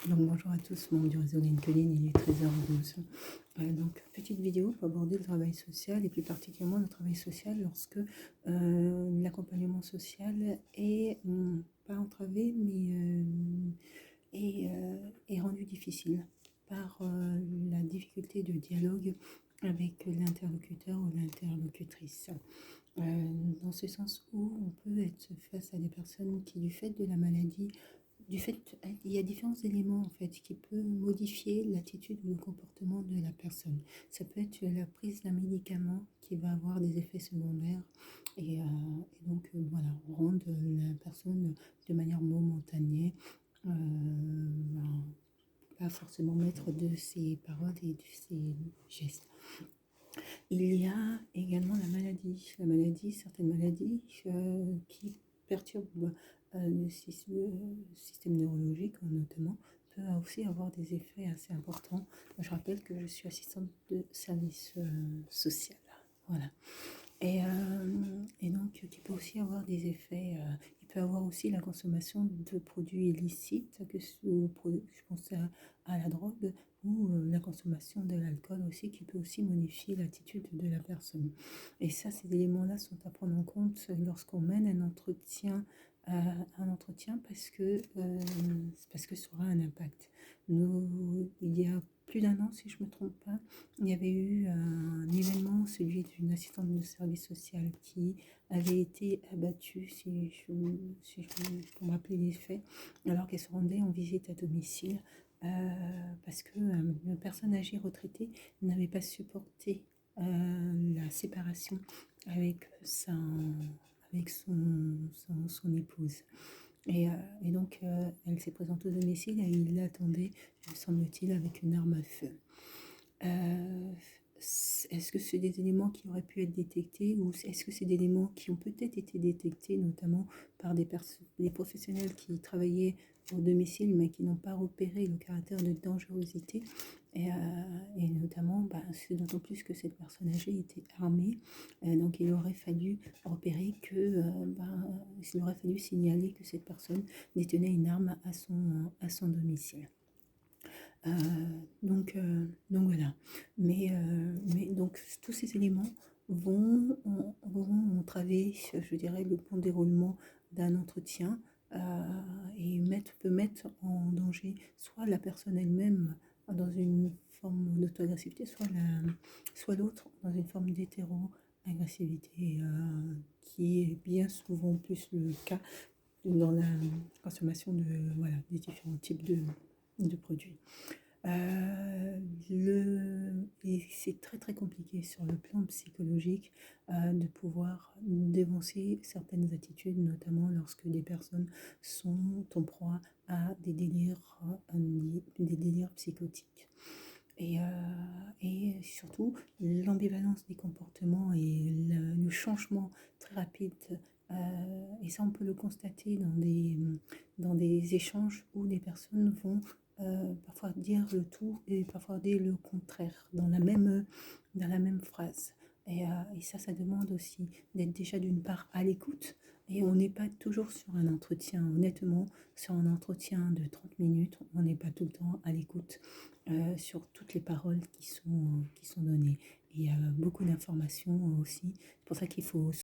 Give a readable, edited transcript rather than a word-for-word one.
Donc bonjour à tous, membres du réseau LinkedIn, il est 13h12. Donc petite vidéo pour aborder le travail social et plus particulièrement le travail social lorsque l'accompagnement social est pas entravé mais est rendu difficile par la difficulté de dialogue avec l'interlocuteur ou l'interlocutrice. Dans ce sens où on peut être face à des personnes qui, du fait de la maladie, il y a différents éléments en fait qui peuvent modifier l'attitude ou le comportement de la personne. Ça peut être la prise d'un médicament qui va avoir des effets secondaires et donc voilà, rendre la personne de manière momentanée, ben, pas forcément mettre de ses paroles et de ses gestes. Il y a également la maladie, certaines maladies qui perturbent le système neurologique notamment, peut aussi avoir des effets assez importants. Je rappelle que je suis assistante de service social. Voilà. Et donc, qui peut aussi avoir des effets. Il peut avoir aussi la consommation de produits illicites, je pense à la drogue, ou la consommation de l'alcool aussi, qui peut aussi modifier l'attitude de la personne. Et ça, ces éléments-là sont à prendre en compte lorsqu'on mène un entretien parce que ça aura un impact. Il y a plus d'un an, si je ne me trompe pas, il y avait eu un événement, celui d'une assistante de service social qui avait été abattue, si je peux me rappeler les faits, alors qu'elle se rendait en visite à domicile parce qu'une personne âgée retraitée n'avait pas supporté la séparation avec, son épouse. Et donc, elle s'est présentée au domicile et il l'attendait, me semble-t-il, avec une arme à feu. Euh, Est-ce que c'est des éléments qui auraient pu être détectés ou est-ce que c'est des éléments qui ont peut-être été détectés notamment par des professionnels qui travaillaient au domicile mais qui n'ont pas repéré le caractère de dangerosité et notamment c'est d'autant plus que cette personne âgée était armée, donc il aurait fallu repérer il aurait fallu signaler que cette personne détenait une arme à son domicile. Euh, donc voilà. Mais donc tous ces éléments vont entraver, je dirais, le bon déroulement d'un entretien et peut mettre en danger soit la personne elle-même dans une forme d'auto-agressivité, soit l'autre dans une forme d'hétéro-agressivité qui est bien souvent plus le cas dans la consommation des différents types de produits. Et c'est très très compliqué sur le plan psychologique de pouvoir dénoncer certaines attitudes, notamment lorsque des personnes sont en proie à des délires psychotiques. Et surtout, l'ambivalence des comportements et le changement très rapide, et ça on peut le constater dans des échanges où des personnes vont parfois dire le tout et parfois dire le contraire dans la même phrase. Et ça demande aussi d'être déjà d'une part à l'écoute. Et on n'est pas toujours sur un entretien, honnêtement, sur un entretien de 30 minutes, on n'est pas tout le temps à l'écoute sur toutes les paroles qui sont données. Et il y a beaucoup d'informations aussi. C'est pour ça qu'il faut